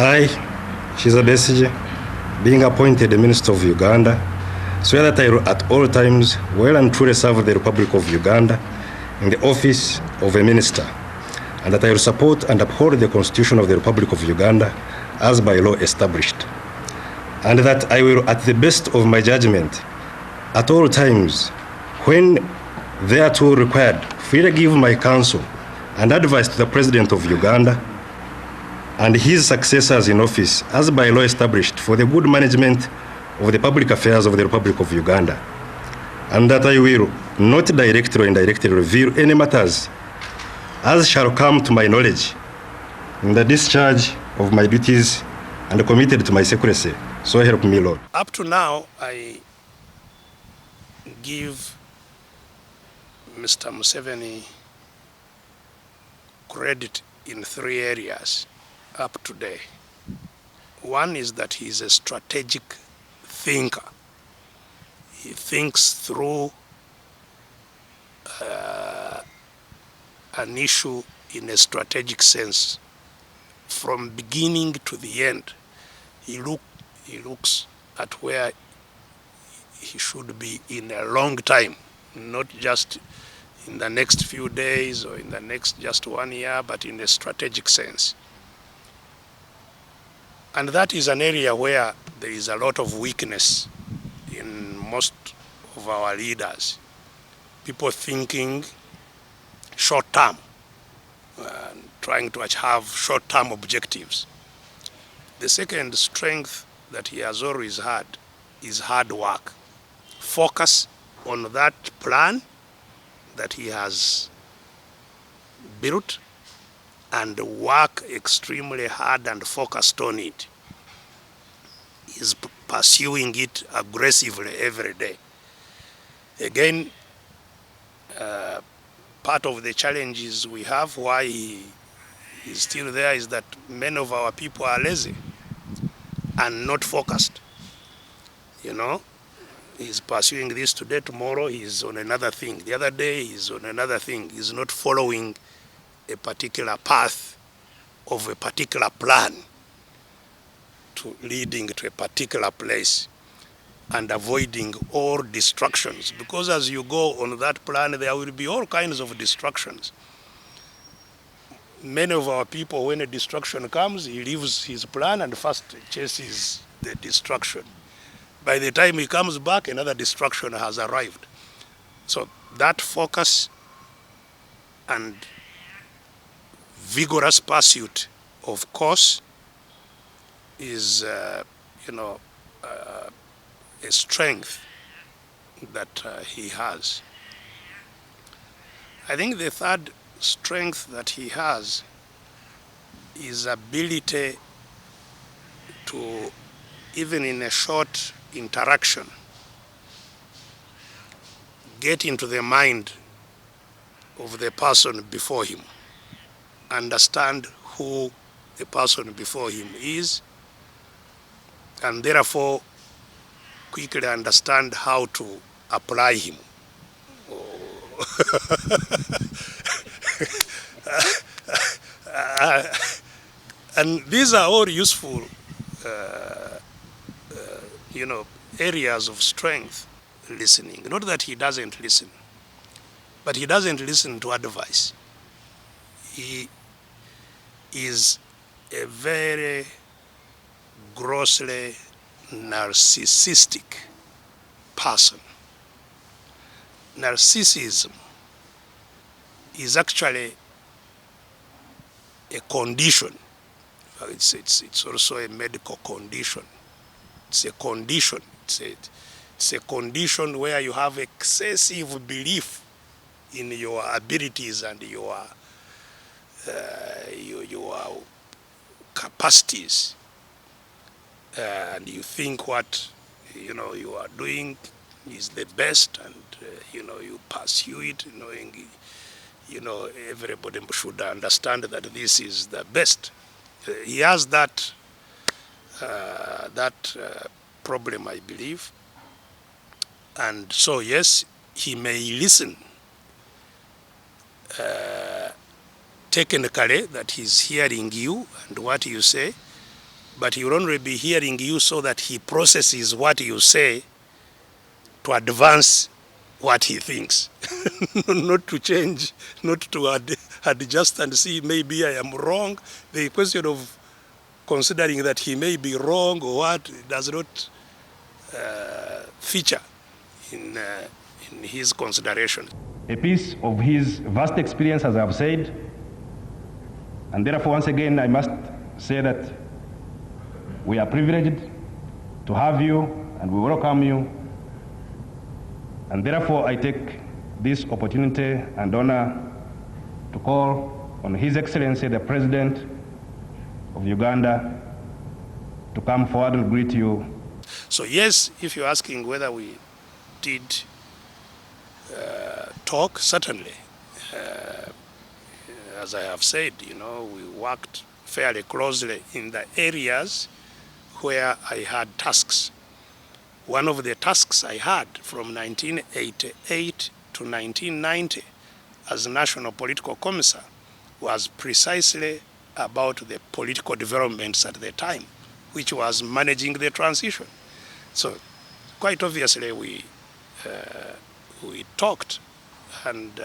I, Kizza Besigye, being appointed the Minister of Uganda, swear that I will at all times well and truly serve the Republic of Uganda in the office of a minister, and that I will support and uphold the Constitution of the Republic of Uganda as by law established, and that I will, at the best of my judgment, at all times, when thereto required, freely give my counsel and advice to the President of Uganda and his successors in office as by law established for the good management of the public affairs of the Republic of Uganda, and that I will not directly or indirectly reveal any matters as shall come to my knowledge in the discharge of my duties and committed to my secrecy. So help me, Lord. Up to now, I give Mr. Museveni credit in 3 areas up to date. One is that he is a strategic thinker. He thinks through an issue in a strategic sense. From beginning to the end, he looks at where he should be in a long time, not just in the next few days or in the next just 1 year, but in a strategic sense. And that is an area where there is a lot of weakness in most of our leaders. People thinking short-term, trying to have short-term objectives. The second strength that he has always had is hard work. Focus on that plan that he has built and work extremely hard and focused on it. He's pursuing it aggressively every day. Again, part of the challenges we have why he is still there is that many of our people are lazy and not focused. You know, he's pursuing this today, tomorrow he's on another thing. The other day he's on another thing. He's not following a particular path of a particular plan leading to a particular place, and avoiding all distractions, because as you go on that plan there will be all kinds of distractions. Many of our people, when a distraction comes, he leaves his plan and first chases the distraction. By the time he comes back, another distraction has arrived. So that focus and vigorous pursuit of course is a strength that he has. I think the third strength that he has is ability to, even in a short interaction, get into the mind of the person before him, understand who the person before him is, and therefore quickly understand how to apply him. And these are all useful areas of strength. Listening, not that he doesn't listen, but he doesn't listen to advice. He is a very grossly narcissistic person. Narcissism is actually a condition. It's also a medical condition. It's a condition. It's a condition where you have excessive belief in your abilities and your capacities, and you think what you are doing is the best, and you pursue it, knowing everybody should understand that this is the best. He has that problem, I believe, and so yes, he may listen technically, that he's hearing you and what you say, but he will only be hearing you so that he processes what you say to advance what he thinks, not to change, not to adjust and see maybe I am wrong. The question of considering that he may be wrong or what does not feature in his consideration. A piece of his vast experience, as I've said, and therefore once again I must say that we are privileged to have you and we welcome you, and therefore I take this opportunity and honor to call on His Excellency the President of Uganda to come forward and greet you. So yes, if you're asking whether we did talk, certainly. As I have said, we worked fairly closely in the areas where I had tasks. One of the tasks I had from 1988 to 1990 as National Political Commissar was precisely about the political developments at the time, which was managing the transition. So quite obviously we talked, and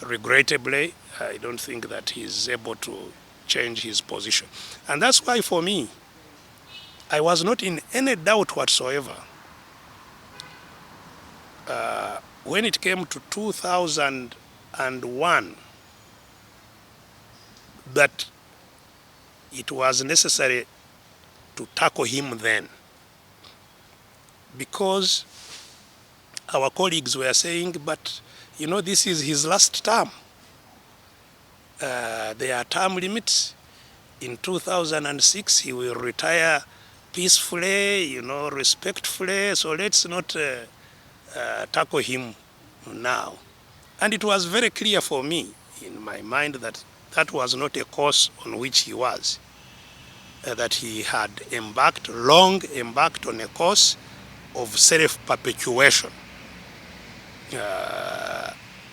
regrettably I don't think that he's able to change his position. And that's why for me, I was not in any doubt whatsoever when it came to 2001 that it was necessary to tackle him then, because our colleagues were saying, but this is his last term. There are term limits. In 2006, he will retire peacefully, respectfully, so let's not tackle him now. And it was very clear for me in my mind that that was not a course on which he was, that he had long embarked on a course of self-perpetuation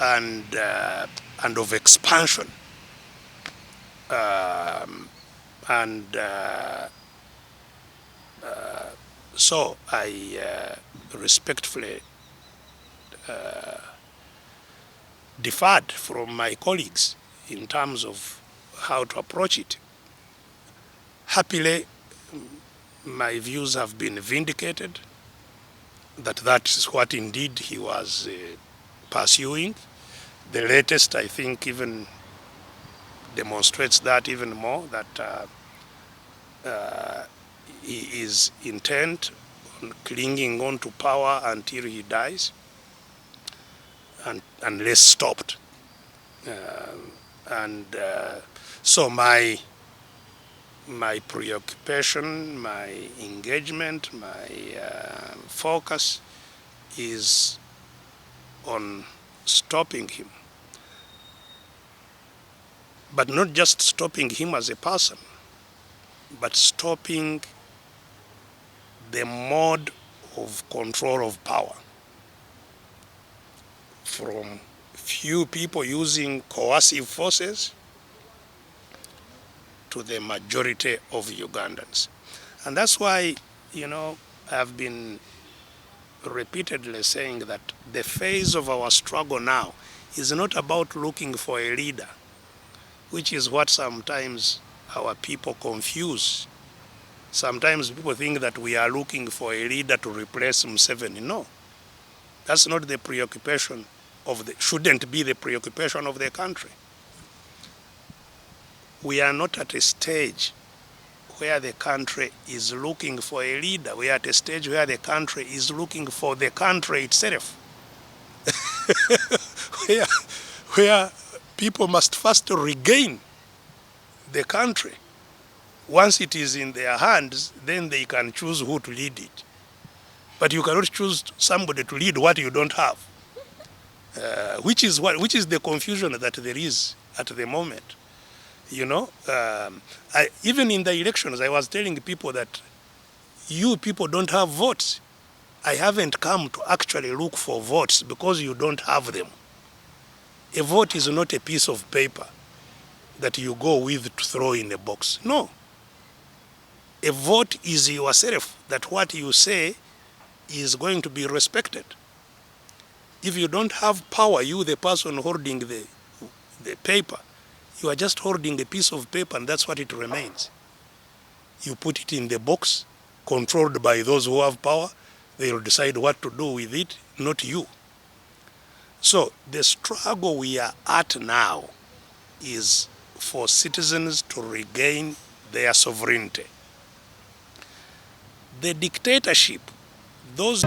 and of expansion. So I respectfully deferred from my colleagues in terms of how to approach it. Happily, my views have been vindicated, that is what indeed he was pursuing. The latest, I think, even demonstrates that even more, that he is intent on clinging on to power until he dies, and unless stopped. So my preoccupation, my engagement, my focus is on stopping him. But not just stopping him as a person, but stopping the mode of control of power from few people using coercive forces to the majority of Ugandans. And that's why, I've been repeatedly saying that the phase of our struggle now is not about looking for a leader, which is what sometimes our people confuse. Sometimes people think that we are looking for a leader to replace Museveni. No, that's not the preoccupation shouldn't be the preoccupation of the country. We are not at a stage where the country is looking for a leader. We are at a stage where the country is looking for the country itself. where people must first regain the country. Once it is in their hands, then they can choose who to lead it. But you cannot choose somebody to lead what you don't have, which is the confusion that there is at the moment. Even in the elections, I was telling people that you people don't have votes. I haven't come to actually look for votes because you don't have them. A vote is not a piece of paper that you go with to throw in a box. No. A vote is yourself, that what you say is going to be respected. If you don't have power, you, the person holding the paper, you are just holding a piece of paper and that's what it remains. You put it in the box, controlled by those who have power. They will decide what to do with it, not you. So the struggle we are at now is for citizens to regain their sovereignty. The dictatorship, those